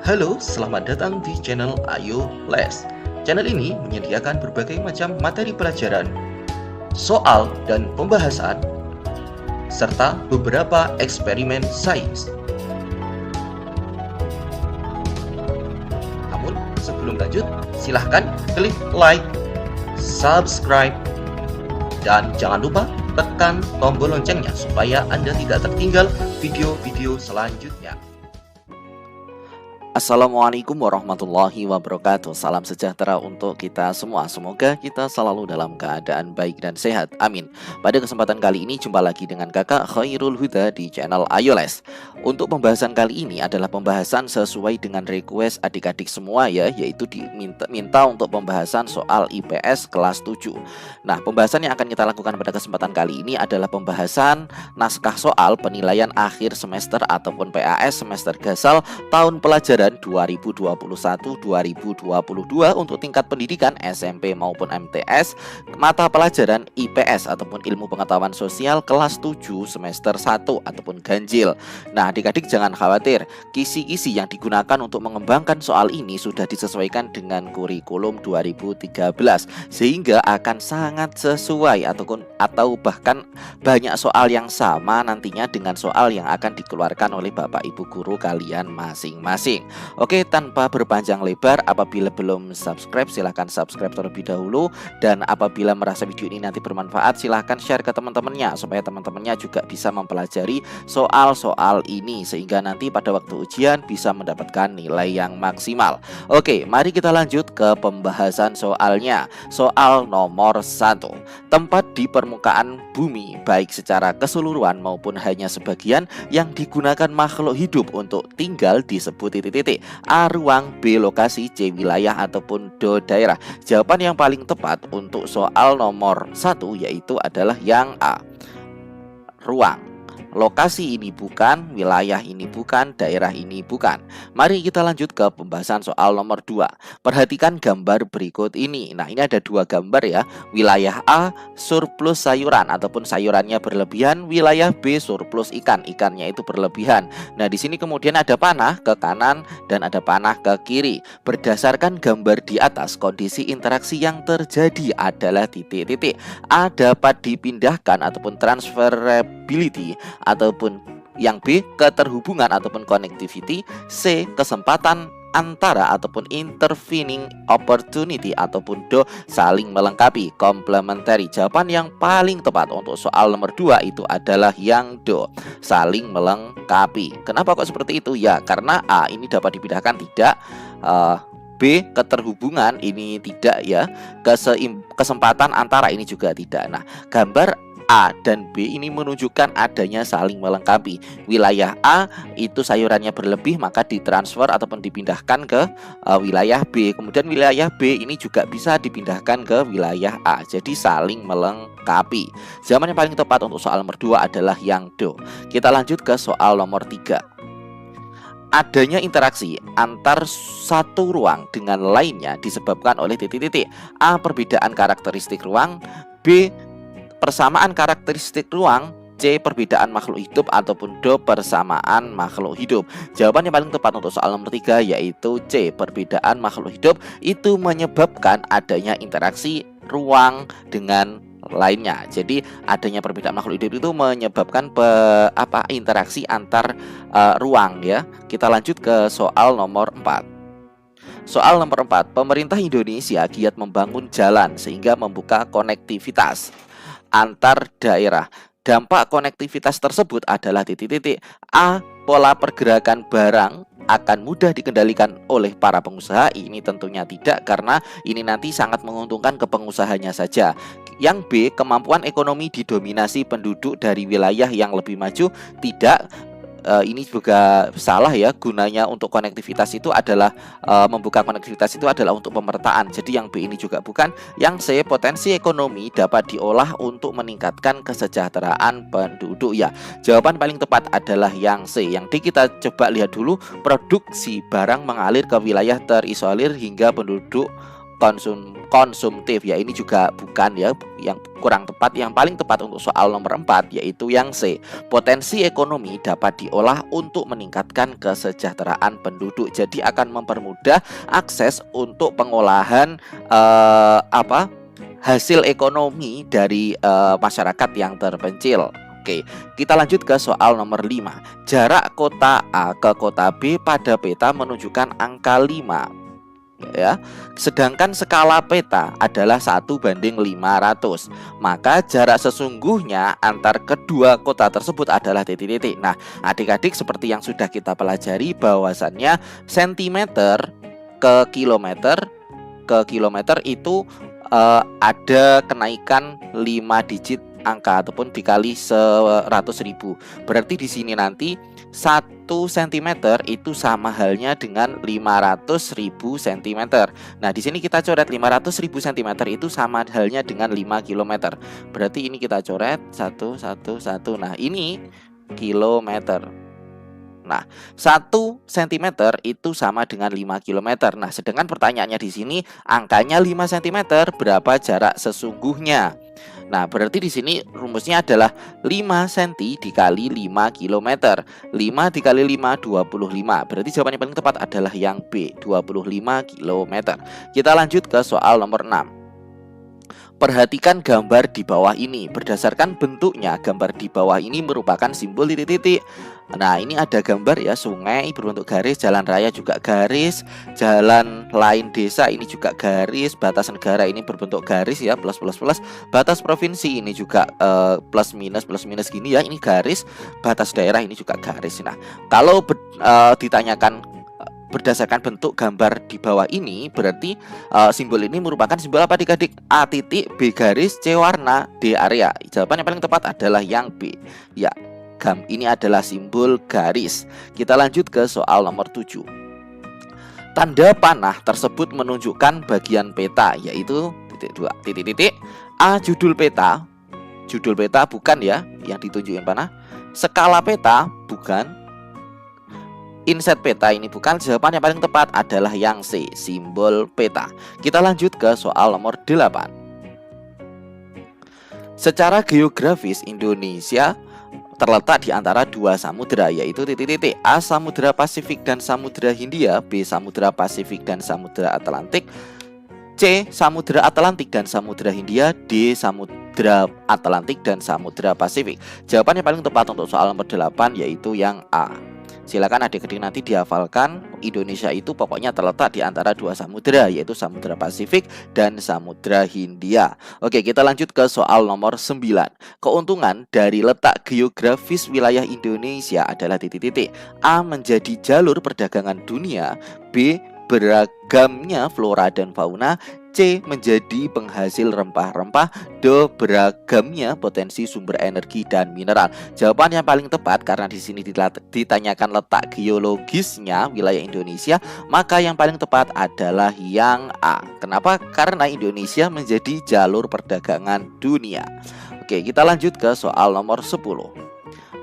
Halo, selamat datang di channel Ayo Les. Channel ini menyediakan berbagai macam materi pelajaran, soal dan pembahasan, serta beberapa eksperimen sains. Namun, sebelum lanjut, silahkan klik like, subscribe, dan jangan lupa tekan tombol loncengnya supaya Anda tidak tertinggal video-video selanjutnya. Assalamualaikum warahmatullahi wabarakatuh. Salam sejahtera untuk kita semua. Semoga kita selalu dalam keadaan baik dan sehat. Amin. Pada kesempatan kali ini jumpa lagi dengan kakak Khairul Huda di channel Ayo Les. Untuk pembahasan kali ini adalah pembahasan sesuai dengan request adik-adik semua ya, yaitu diminta untuk pembahasan soal IPS kelas 7. Nah, pembahasan yang akan kita lakukan pada kesempatan kali ini adalah pembahasan naskah soal penilaian akhir semester ataupun PAS semester gasal tahun pelajaran 2021-2022 untuk tingkat pendidikan SMP maupun MTS, mata pelajaran IPS ataupun ilmu pengetahuan sosial kelas 7 semester 1 ataupun ganjil. Nah, adik-adik jangan khawatir, kisi-kisi yang digunakan untuk mengembangkan soal ini sudah disesuaikan dengan kurikulum 2013 sehingga akan sangat sesuai atau bahkan banyak soal yang sama nantinya dengan soal yang akan dikeluarkan oleh Bapak Ibu guru kalian masing-masing. Oke, tanpa berpanjang lebar, apabila belum subscribe silahkan subscribe terlebih dahulu, dan apabila merasa video ini nanti bermanfaat silahkan share ke teman-temannya supaya teman-temannya juga bisa mempelajari soal-soal ini sehingga nanti pada waktu ujian bisa mendapatkan nilai yang maksimal. Oke, mari kita lanjut ke pembahasan soalnya. Soal nomor 1. Tempat di permukaan bumi baik secara keseluruhan maupun hanya sebagian yang digunakan makhluk hidup untuk tinggal disebut titik-titik. A. Ruang, B. Lokasi, C. Wilayah ataupun D. Daerah. Jawaban yang paling tepat untuk soal nomor 1 yaitu adalah yang A. Ruang. Lokasi ini bukan, wilayah ini bukan, daerah ini bukan. Mari kita lanjut ke pembahasan soal nomor 2. Perhatikan gambar berikut ini. Nah, ini ada dua gambar ya. Wilayah A surplus sayuran ataupun sayurannya berlebihan, wilayah B surplus ikan, ikannya itu berlebihan. Nah, di sini kemudian ada panah ke kanan dan ada panah ke kiri. Berdasarkan gambar di atas, kondisi interaksi yang terjadi adalah titik-titik. A dapat dipindahkan ataupun transferability, ataupun yang B keterhubungan ataupun connectivity, C kesempatan antara ataupun intervening opportunity, ataupun D saling melengkapi complementary. Jawaban yang paling tepat untuk soal nomor 2 itu adalah yang D saling melengkapi. Kenapa kok seperti itu? Ya karena A ini dapat dipindahkan tidak, B keterhubungan ini tidak ya, kesempatan antara ini juga tidak. Nah, gambar A dan B ini menunjukkan adanya saling melengkapi. Wilayah A itu sayurannya berlebih maka ditransfer ataupun dipindahkan ke wilayah B. Kemudian wilayah B ini juga bisa dipindahkan ke wilayah A. Jadi saling melengkapi. Jawaban yang paling tepat untuk soal nomor 2 adalah yang D. Kita lanjut ke soal nomor 3. Adanya interaksi antar satu ruang dengan lainnya disebabkan oleh titik-titik. A. Perbedaan karakteristik ruang, B. persamaan karakteristik ruang, C. perbedaan makhluk hidup, ataupun D. persamaan makhluk hidup. Jawaban yang paling tepat untuk soal nomor 3 yaitu C. perbedaan makhluk hidup itu menyebabkan adanya interaksi ruang dengan lainnya. Jadi adanya perbedaan makhluk hidup itu menyebabkan interaksi antar ruang ya. Kita lanjut ke soal nomor 4. Soal nomor 4. Pemerintah Indonesia giat membangun jalan sehingga membuka konektivitas antar daerah. Dampak konektivitas tersebut adalah titik-titik. A. Pola pergerakan barang akan mudah dikendalikan oleh para pengusaha. Ini tentunya tidak, karena ini nanti sangat menguntungkan ke pengusahanya saja. Yang B. Kemampuan ekonomi didominasi penduduk dari wilayah yang lebih maju. Tidak, ini juga salah ya. Gunanya untuk konektivitas itu adalah membuka konektivitas itu adalah untuk pemertaan. Jadi yang B ini juga bukan. Yang C, potensi ekonomi dapat diolah untuk meningkatkan kesejahteraan penduduk ya. Jawaban paling tepat adalah yang C. Yang D kita coba lihat dulu. Produksi barang mengalir ke wilayah terisolir hingga penduduk konsumtif ya, ini juga bukan ya, yang kurang tepat. Yang paling tepat untuk soal nomor 4 yaitu yang C. Potensi ekonomi dapat diolah untuk meningkatkan kesejahteraan penduduk. Jadi akan mempermudah akses untuk pengolahan hasil ekonomi dari masyarakat yang terpencil. Oke, kita lanjut ke soal nomor 5. Jarak kota A ke kota B pada peta menunjukkan angka 5. Ya, sedangkan skala peta adalah 1:500, maka jarak sesungguhnya antar kedua kota tersebut adalah titik-titik. Nah, adik-adik, seperti yang sudah kita pelajari bahwasannya sentimeter ke kilometer itu ada kenaikan 5 digit angka ataupun dikali 100.000. Berarti di sini nanti 1 cm itu sama halnya dengan 500.000 cm. Nah, di sini kita coret 500.000 cm itu sama halnya dengan 5 km. Berarti ini kita coret 1, 1, 1. Nah, ini kilometer. Nah, 1 cm itu sama dengan 5 km. Nah, sedangkan pertanyaannya di sini angkanya 5 cm, berapa jarak sesungguhnya? Nah, berarti di sini rumusnya adalah 5 cm dikali 5 km. 5 dikali 5, 25. Berarti jawaban yang paling tepat adalah yang B, 25 km. Kita lanjut ke soal nomor 6. Perhatikan gambar di bawah ini. Berdasarkan bentuknya, gambar di bawah ini merupakan simbol titik-titik. Nah, ini ada gambar ya, sungai berbentuk garis, jalan raya juga garis, jalan lain desa ini juga garis, batas negara ini berbentuk garis ya, plus plus plus, batas provinsi ini juga plus minus gini ya, ini garis, batas daerah ini juga garis. Nah, kalau ditanyakan berdasarkan bentuk gambar di bawah ini, berarti simbol ini merupakan simbol apa adik-adik? A titik, B garis, C warna, D area. Jawaban yang paling tepat adalah yang B. Ya, ini adalah simbol garis. Kita lanjut ke soal nomor 7. Tanda panah tersebut menunjukkan bagian peta, yaitu titik 2, titik-titik. A judul peta. Judul peta bukan ya yang ditunjukin panah. Skala peta bukan. Inset peta ini bukan. Jawaban yang paling tepat adalah yang C, simbol peta. Kita lanjut ke soal nomor 8. Secara geografis Indonesia terletak di antara 2 samudera, yaitu titik-titik. A Samudra Pasifik dan Samudra Hindia, B Samudra Pasifik dan Samudra Atlantik, C Samudra Atlantik dan Samudra Hindia, D Samudra Atlantik dan Samudra Pasifik. Jawaban yang paling tepat untuk soal nomor 8 yaitu yang A. Silakan adik-adik nanti dihafalkan, Indonesia itu pokoknya terletak di antara 2 samudera, yaitu Samudra Pasifik dan Samudra Hindia. Oke, kita lanjut ke soal nomor 9. Keuntungan dari letak geografis wilayah Indonesia adalah titik-titik. A menjadi jalur perdagangan dunia, B beragamnya flora dan fauna, C menjadi penghasil rempah-rempah, D beragamnya potensi sumber energi dan mineral. Jawaban yang paling tepat karena di sini ditanyakan letak geologisnya wilayah Indonesia, maka yang paling tepat adalah yang A. Kenapa? Karena Indonesia menjadi jalur perdagangan dunia. Oke, kita lanjut ke soal nomor 10.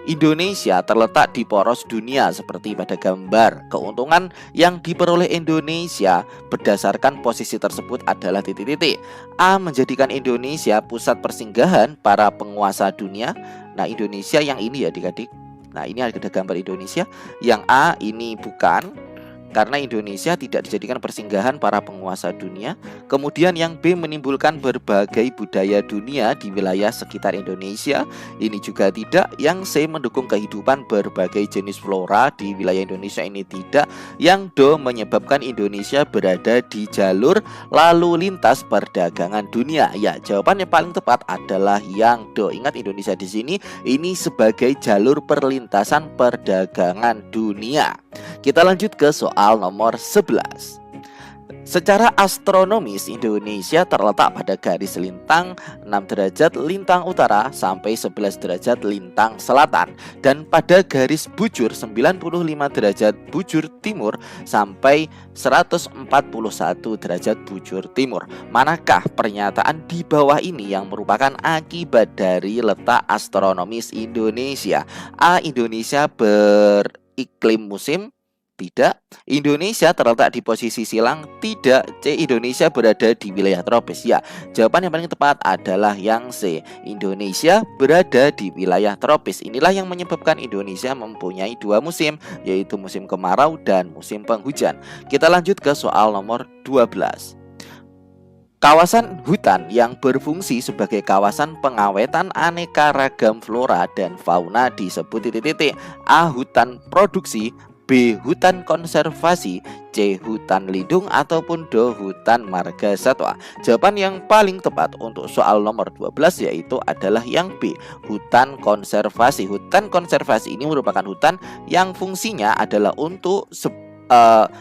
Indonesia terletak di poros dunia seperti pada gambar. Keuntungan yang diperoleh Indonesia berdasarkan posisi tersebut adalah titik-titik. A menjadikan Indonesia pusat persinggahan para penguasa dunia. Nah, Indonesia yang ini ya adik-adik. Nah, ini ada gambar Indonesia. Yang A ini bukan, karena Indonesia tidak dijadikan persinggahan para penguasa dunia. Kemudian yang B menimbulkan berbagai budaya dunia di wilayah sekitar Indonesia. Ini juga tidak. Yang C mendukung kehidupan berbagai jenis flora di wilayah Indonesia. Ini tidak. Yang D menyebabkan Indonesia berada di jalur lalu lintas perdagangan dunia. Ya, jawaban yang paling tepat adalah yang D. Ingat, Indonesia di sini ini sebagai jalur perlintasan perdagangan dunia. Kita lanjut ke soal nomor 11. Secara astronomis Indonesia terletak pada garis lintang 6 derajat lintang utara sampai 11 derajat lintang selatan, dan pada garis bujur 95 derajat bujur timur sampai 141 derajat bujur timur. Manakah pernyataan di bawah ini yang merupakan akibat dari letak astronomis Indonesia? A. Indonesia beriklim musim, Tidak. Indonesia terletak di posisi silang? Tidak. C. Indonesia berada di wilayah tropis? Ya. Jawaban yang paling tepat adalah yang C. Indonesia berada di wilayah tropis. Inilah yang menyebabkan Indonesia mempunyai dua musim, yaitu musim kemarau dan musim penghujan. Kita lanjut ke soal nomor 12. Kawasan hutan yang berfungsi sebagai kawasan pengawetan aneka ragam flora dan fauna disebut titik-titik. A. Hutan produksi, B. Hutan konservasi, C. Hutan lindung, ataupun D. Hutan marga satwa. Jawaban yang paling tepat untuk soal nomor 12 yaitu adalah yang B. Hutan konservasi. Hutan konservasi ini merupakan hutan yang fungsinya adalah untuk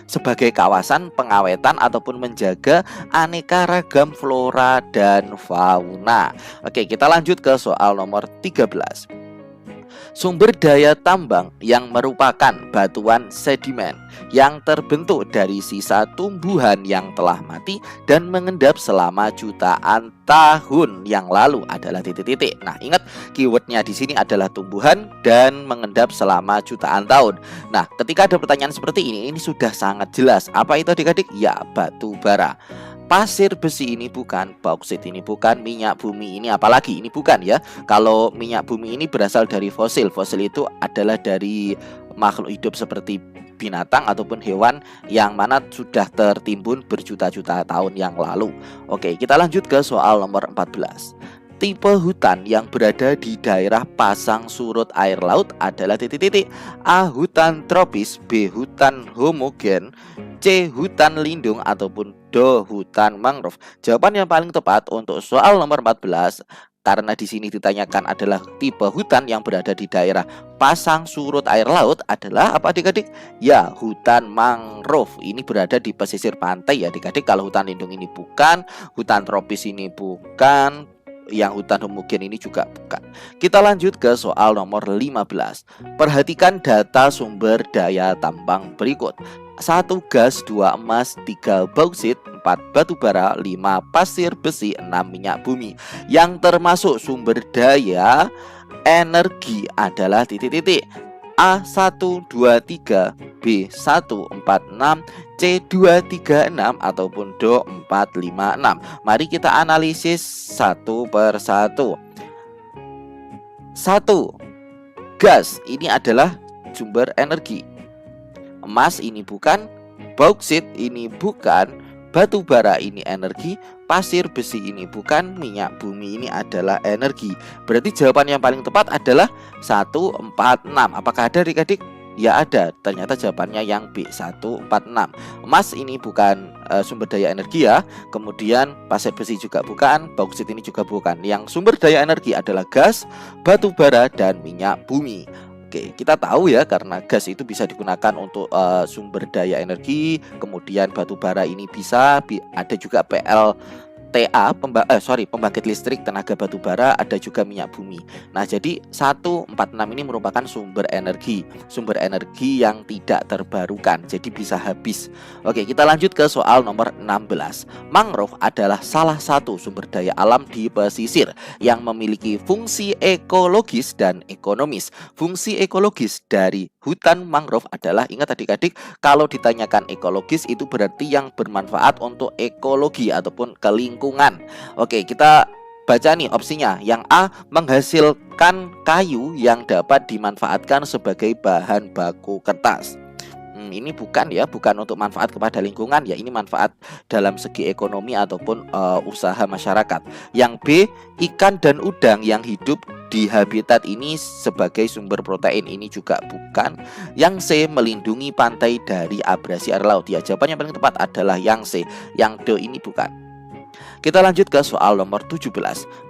sebagai kawasan pengawetan ataupun menjaga aneka ragam flora dan fauna. Oke, kita lanjut ke soal nomor 13. Sumber daya tambang yang merupakan batuan sedimen yang terbentuk dari sisa tumbuhan yang telah mati dan mengendap selama jutaan tahun yang lalu adalah titik-titik. Nah, ingat keywordnya di sini adalah tumbuhan dan mengendap selama jutaan tahun. Nah, ketika ada pertanyaan seperti ini sudah sangat jelas. Apa itu adik-adik? Ya, batu bara. Pasir besi ini bukan, bauksit ini bukan, minyak bumi ini apalagi ini bukan ya. Kalau minyak bumi ini berasal dari fosil. Fosil itu adalah dari makhluk hidup seperti binatang ataupun hewan yang mana sudah tertimbun berjuta-juta tahun yang lalu. Oke, kita lanjut ke soal nomor 14. Tipe hutan yang berada di daerah pasang surut air laut adalah titik-titik. A. Hutan tropis, B. Hutan homogen, C. Hutan lindung, ataupun D. Hutan mangrove. Jawaban yang paling tepat untuk soal nomor 14 karena di sini ditanyakan adalah tipe hutan yang berada di daerah pasang surut air laut adalah apa adik-adik? Ya, hutan mangrove. Ini berada di pesisir pantai ya adik-adik. Kalau hutan lindung ini bukan, hutan tropis ini bukan, yang hutan homogen ini juga bukan. Kita lanjut ke soal nomor 15. Perhatikan data sumber daya tambang berikut. 1 gas, 2 emas, 3 bauksit, 4 batu bara, 5 pasir besi, 6 minyak bumi. Yang termasuk sumber daya energi adalah titik-titik. A 123, B 146, C 236, ataupun D 456. Mari kita analisis satu persatu. 1. Gas ini adalah sumber energi. Emas ini bukan, bauksit ini bukan, batu bara ini energi, pasir besi ini bukan, minyak bumi ini adalah energi. Berarti jawaban yang paling tepat adalah 146. Apakah ada adik-adik? Ya ada, ternyata jawabannya yang B 146. Emas ini bukan sumber daya energi ya. Kemudian pasir besi juga bukan, bauksit ini juga bukan. Yang sumber daya energi adalah gas, batu bara, dan minyak bumi. Oke, kita tahu ya karena gas itu bisa digunakan untuk sumber daya energi. Kemudian batu bara ini bisa ada juga pembangkit listrik tenaga batu bara, ada juga minyak bumi. Nah, jadi 146 ini merupakan sumber energi yang tidak terbarukan, jadi bisa habis. Oke, kita lanjut ke soal nomor 16. Mangrove adalah salah satu sumber daya alam di pesisir yang memiliki fungsi ekologis dan ekonomis. Fungsi ekologis dari hutan mangrove adalah, ingat adik-adik, kalau ditanyakan ekologis itu berarti yang bermanfaat untuk ekologi ataupun lingkungan. Oke, kita baca nih opsinya. Yang A, menghasilkan kayu yang dapat dimanfaatkan sebagai bahan baku kertas. Ini bukan ya, bukan untuk manfaat kepada lingkungan ya, ini manfaat dalam segi ekonomi ataupun usaha masyarakat. Yang B, ikan dan udang yang hidup di habitat ini sebagai sumber protein, ini juga bukan. Yang C, melindungi pantai dari abrasi air laut. Ya, jawaban yang paling tepat adalah yang C. Yang D ini bukan. Kita lanjut ke soal nomor 17.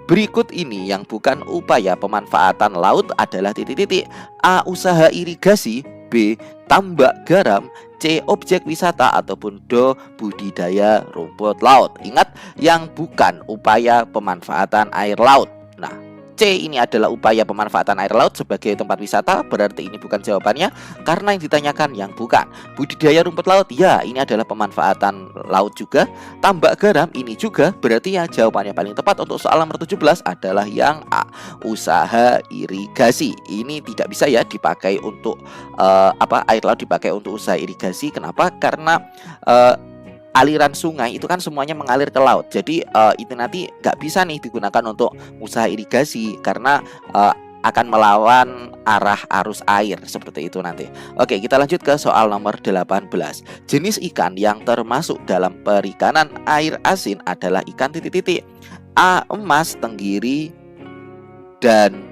Berikut ini yang bukan upaya pemanfaatan laut adalah titik-titik. A, usaha irigasi, B, tambak garam, C, objek wisata, ataupun D, budidaya rumput laut. Ingat, yang bukan upaya pemanfaatan air laut. Nah, C ini adalah upaya pemanfaatan air laut sebagai tempat wisata, berarti ini bukan jawabannya karena yang ditanyakan yang bukan. Budidaya rumput laut, ya ini adalah pemanfaatan laut juga. Tambak garam ini juga, berarti ya jawabannya paling tepat untuk soal nomor 17 adalah yang A, usaha irigasi. Ini tidak bisa ya dipakai untuk air laut dipakai untuk usaha irigasi. Kenapa? Karena aliran sungai itu kan semuanya mengalir ke laut. Jadi itu nanti nggak bisa nih digunakan untuk usaha irigasi karena akan melawan arah arus air seperti itu nanti. Oke, kita lanjut ke soal nomor 18. Jenis ikan yang termasuk dalam perikanan air asin adalah ikan titik-titik. A, emas, tenggiri, dan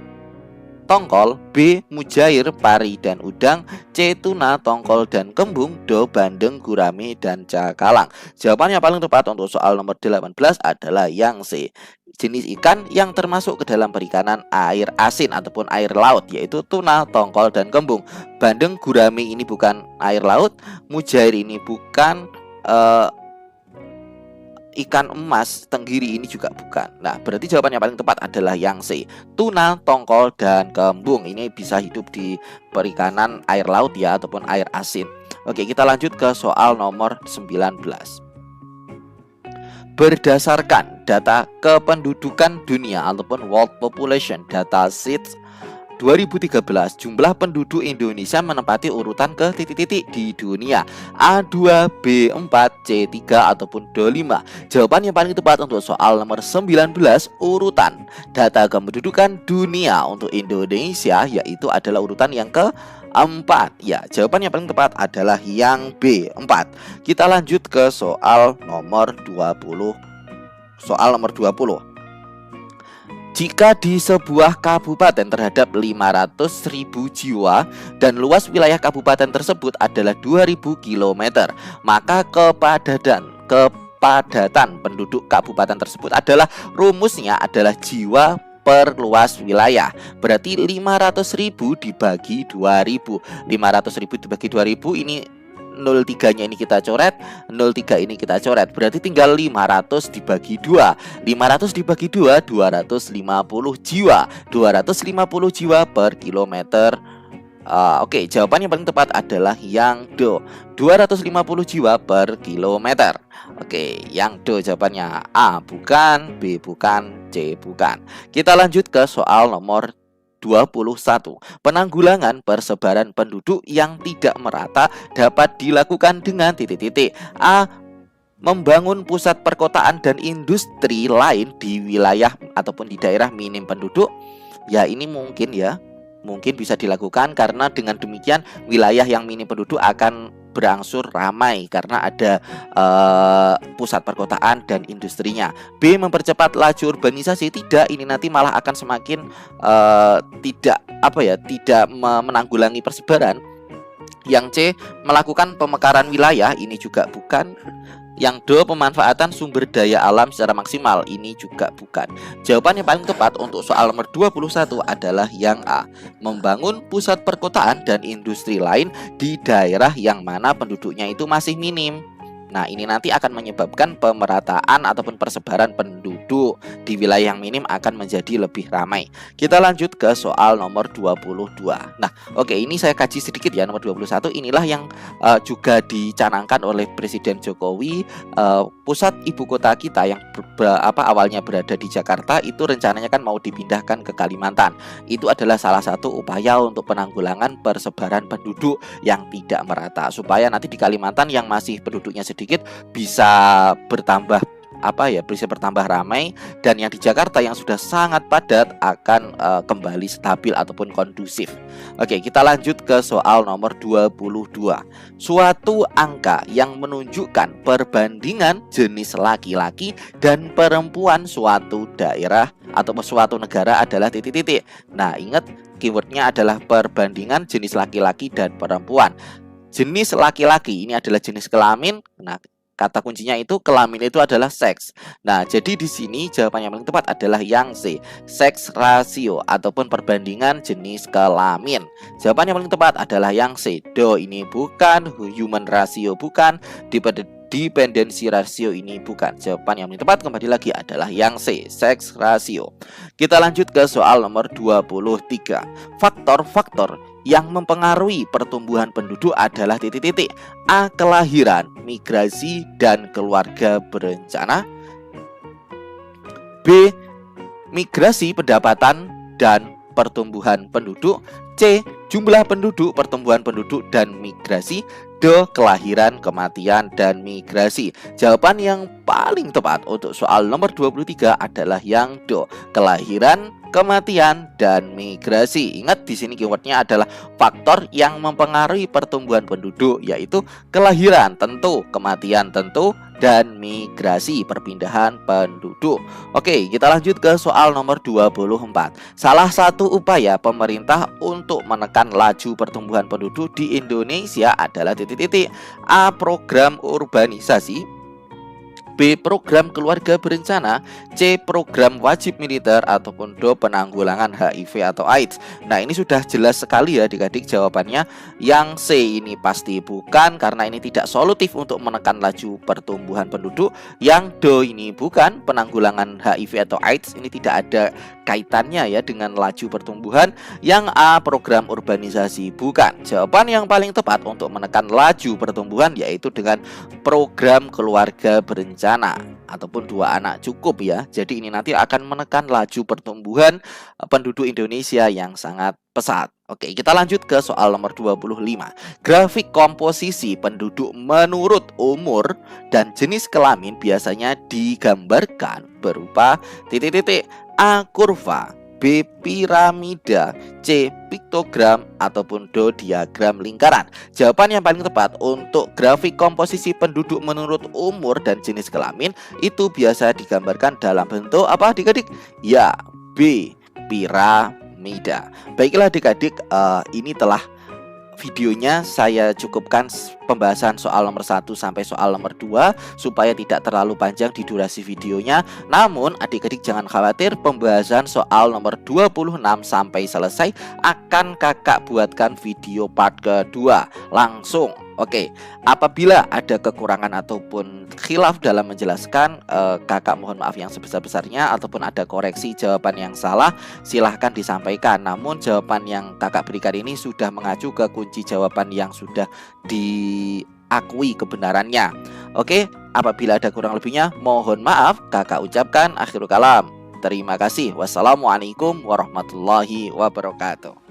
tongkol. B, mujair, pari, dan udang. C, tuna, tongkol, dan kembung. D, bandeng, gurame, dan cakalang. Jawabannya paling tepat untuk soal nomor 18 adalah yang C, jenis ikan yang termasuk ke dalam perikanan air asin ataupun air laut, yaitu tuna, tongkol, dan kembung. Bandeng, gurame ini bukan air laut. Mujair ini bukan ikan emas, tenggiri ini juga bukan. Nah, berarti jawaban yang paling tepat adalah yang C, tuna, tongkol, dan kembung. Ini bisa hidup di perikanan air laut ya, ataupun air asin. Oke, kita lanjut ke soal nomor 19. Berdasarkan data kependudukan dunia ataupun World Population Data Sheets 2013, jumlah penduduk Indonesia menempati urutan ke titik-titik di dunia. A2, B4, C3, ataupun D5. Jawaban yang paling tepat untuk soal nomor 19, urutan data kependudukan dunia untuk Indonesia, yaitu adalah urutan yang ke-4. Ya, jawaban yang paling tepat adalah yang B4. Kita lanjut ke soal nomor 20. Soal nomor 20. Jika di sebuah kabupaten terhadap 500.000 jiwa dan luas wilayah kabupaten tersebut adalah 2.000 km, maka kepadatan penduduk kabupaten tersebut adalah rumusnya adalah jiwa per luas wilayah. Berarti 500.000 dibagi 2.000. 500.000 dibagi 2.000 ini 03-nya ini kita coret, 03 ini kita coret. Berarti tinggal 500 dibagi 2. 500 dibagi 2, 250 jiwa. 250 jiwa per kilometer. Oke, jawaban yang paling tepat adalah yang D, 250 jiwa per kilometer. Oke, yang D jawabannya. A bukan, B bukan, C bukan. Kita lanjut ke soal nomor 21. Penanggulangan persebaran penduduk yang tidak merata dapat dilakukan dengan titik-titik. A, membangun pusat perkotaan dan industri lain di wilayah ataupun di daerah minim penduduk. Ya, ini mungkin bisa dilakukan karena dengan demikian wilayah yang minim penduduk akan berangsur ramai karena ada pusat perkotaan dan industrinya. B, mempercepat laju urbanisasi. Tidak, ini nanti malah akan semakin tidak menanggulangi persebaran. Yang C, melakukan pemekaran wilayah. Ini juga bukan. Yang D, pemanfaatan sumber daya alam secara maksimal. Ini juga bukan. Jawaban yang paling tepat untuk soal nomor 21 adalah yang A, membangun pusat perkotaan dan industri lain di daerah yang mana penduduknya itu masih minim. Nah, ini nanti akan menyebabkan pemerataan ataupun persebaran penduduk di wilayah yang minim akan menjadi lebih ramai. Kita lanjut ke soal nomor 22. Nah, oke, ini saya kaji sedikit ya, nomor 21. Inilah yang juga dicanangkan oleh Presiden Jokowi. Pusat ibu kota kita yang awalnya berada di Jakarta itu rencananya kan mau dipindahkan ke Kalimantan. Itu adalah salah satu upaya untuk penanggulangan persebaran penduduk yang tidak merata, supaya nanti di Kalimantan yang masih penduduknya sedikit bisa bertambah ramai, dan yang di Jakarta yang sudah sangat padat akan kembali stabil ataupun kondusif. Oke, kita lanjut ke soal nomor 22. Suatu angka yang menunjukkan perbandingan jenis laki-laki dan perempuan suatu daerah atau suatu negara adalah titik-titik. Nah, ingat keywordnya adalah perbandingan jenis laki-laki dan perempuan. Jenis laki-laki ini adalah jenis kelamin. Nah, kata kuncinya itu kelamin itu adalah seks. Nah, jadi di sini jawaban yang paling tepat adalah yang C, seks rasio ataupun perbandingan jenis kelamin. Jawaban yang paling tepat adalah yang C, Do ini bukan, human ratio bukan, dependency ratio ini bukan. Jawaban yang tepat kembali lagi adalah yang C, sex ratio. Kita lanjut ke soal nomor 23. Faktor-faktor yang mempengaruhi pertumbuhan penduduk adalah titik-titik. A. Kelahiran, migrasi, dan keluarga berencana. B. Migrasi, pendapatan, dan pertumbuhan penduduk. C. Jumlah penduduk, pertumbuhan penduduk, dan migrasi. D. Kelahiran, kematian, dan migrasi. Jawaban yang paling tepat untuk soal nomor 23 adalah yang D. Kelahiran, kematian, dan migrasi. Ingat di sini keywordnya adalah faktor yang mempengaruhi pertumbuhan penduduk, yaitu kelahiran tentu, kematian tentu, dan migrasi, perpindahan penduduk. Oke, kita lanjut ke soal nomor 24. Salah satu upaya pemerintah untuk menekan laju pertumbuhan penduduk di Indonesia adalah titik-titik. A. Program urbanisasi. B. Program keluarga berencana. C. Program wajib militer. Ataupun D. Penanggulangan HIV atau AIDS. Nah, ini sudah jelas sekali ya adik-adik jawabannya. Yang C ini pasti bukan, karena ini tidak solutif untuk menekan laju pertumbuhan penduduk. Yang D ini bukan, penanggulangan HIV atau AIDS ini tidak ada kaitannya ya dengan laju pertumbuhan. Yang A. Program urbanisasi bukan. Jawaban yang paling tepat untuk menekan laju pertumbuhan yaitu dengan program keluarga berencana ataupun 2 anak cukup ya. Jadi ini nanti akan menekan laju pertumbuhan penduduk Indonesia yang sangat pesat. Oke, kita lanjut ke soal nomor 25. Grafik komposisi penduduk menurut umur dan jenis kelamin biasanya digambarkan berupa titik-titik. A. Kurva, B. Piramida, C. Piktogram, ataupun D. Diagram lingkaran. Jawaban yang paling tepat untuk grafik komposisi penduduk menurut umur dan jenis kelamin itu biasa digambarkan dalam bentuk apa adik-adik? Ya, B. Piramida. Baiklah adik-adik, ini telah videonya saya cukupkan pembahasan soal nomor 1 sampai soal nomor 2 supaya tidak terlalu panjang di durasi videonya. Namun adik-adik jangan khawatir, pembahasan soal nomor 26 sampai selesai akan kakak buatkan video part kedua langsung. Oke, apabila ada kekurangan ataupun khilaf dalam menjelaskan, kakak mohon maaf yang sebesar-besarnya, ataupun ada koreksi jawaban yang salah silahkan disampaikan. Namun jawaban yang kakak berikan ini sudah mengacu ke kunci jawaban yang sudah diakui kebenarannya. Oke, apabila ada kurang lebihnya mohon maaf, kakak ucapkan akhirul kalam. Terima kasih. Wassalamualaikum warahmatullahi wabarakatuh.